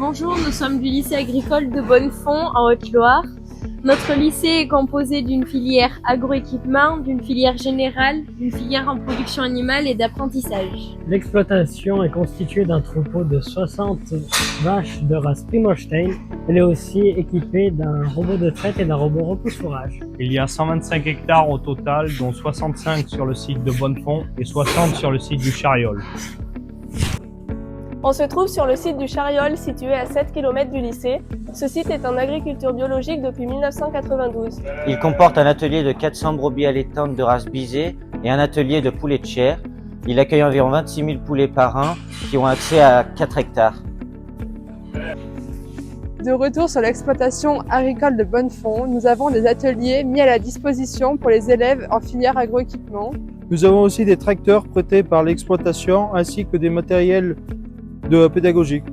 Bonjour, nous sommes du lycée agricole de Bonnefond en Haute-Loire. Notre lycée est composé d'une filière agroéquipement, d'une filière générale, d'une filière en production animale et d'apprentissage. L'exploitation est constituée d'un troupeau de 60 vaches de race Plymouth-Holstein. Elle est aussi équipée d'un robot de traite et d'un robot repousse-fourrage. Il y a 125 hectares au total, dont 65 sur le site de Bonnefond et 60 sur le site du Chariol. On se trouve sur le site du Chariol, situé à 7 km du lycée. Ce site est en agriculture biologique depuis 1992. Il comporte un atelier de 400 brebis allaitantes de race Bizet et un atelier de poulets de chair. Il accueille environ 26 000 poulets par an qui ont accès à 4 hectares. De retour sur l'exploitation agricole de Bonnefond, nous avons des ateliers mis à la disposition pour les élèves en filière agroéquipement. Nous avons aussi des tracteurs prêtés par l'exploitation ainsi que des matériels pédagogiques.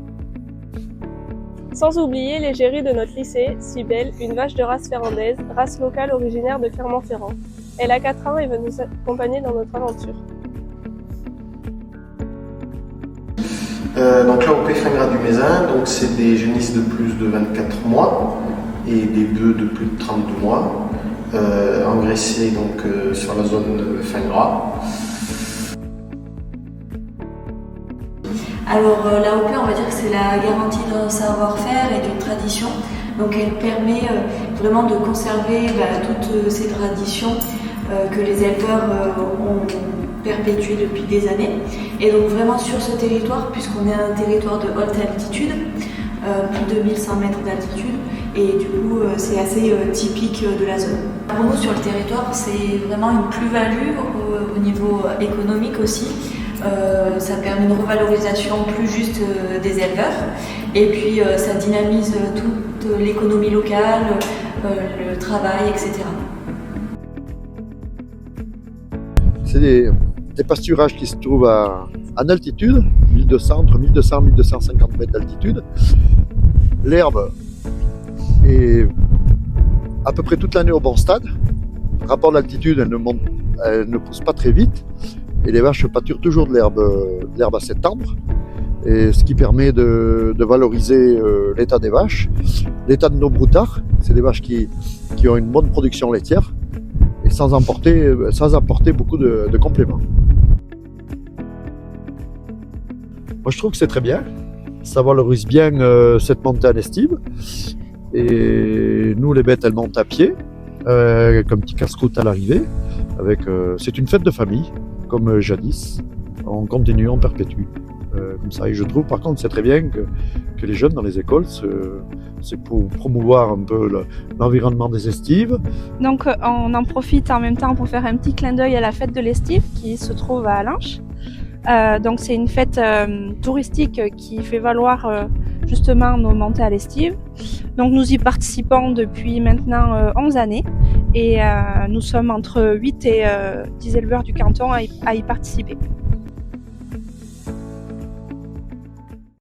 Sans oublier l'égérie de notre lycée, Cybèle, une vache de race ferrandaise, race locale originaire de Clermont-Ferrand. Elle a 4 ans et va nous accompagner dans notre aventure. Donc là, au fin gras du Mézin, donc c'est des génisses de plus de 24 mois et des bœufs de plus de 32 mois, engraissés donc sur la zone fin gras. Alors l'AOP, on va dire que c'est la garantie d'un savoir-faire et d'une tradition. Donc elle permet vraiment de conserver toutes ces traditions que les éleveurs ont perpétuées depuis des années. Et donc vraiment sur ce territoire, puisqu'on est un territoire de haute altitude, plus de 1100 mètres d'altitude, et du coup c'est assez typique de la zone. Pour nous sur le territoire, c'est vraiment une plus-value au niveau économique aussi. Ça permet une revalorisation plus juste des éleveurs et puis ça dynamise toute l'économie locale, le travail, etc. C'est des pâturages qui se trouvent en altitude, 1200, entre 1200 et 1250 mètres d'altitude. L'herbe est à peu près toute l'année au bon stade. Rapport d'altitude, elle ne pousse pas très vite. Et les vaches pâturent toujours de l'herbe à septembre, et ce qui permet de valoriser l'état des vaches. L'état de nos broutards, c'est des vaches qui ont une bonne production laitière et sans apporter beaucoup de compléments. Moi je trouve que c'est très bien, ça valorise bien cette montée en estime. Et nous les bêtes elles montent à pied, avec un petit casse-croûte à l'arrivée. C'est une fête de famille. Comme jadis, on continue, on perpétue comme ça. Et je trouve par contre c'est très bien que les jeunes dans les écoles, c'est pour promouvoir un peu l'environnement des estives. Donc on en profite en même temps pour faire un petit clin d'œil à la fête de l'estive qui se trouve à Allanche. Donc c'est une fête touristique qui fait valoir justement nos montées à l'estive. Donc nous y participons depuis maintenant 11 années et nous sommes entre 8 et 10 éleveurs du canton à y participer.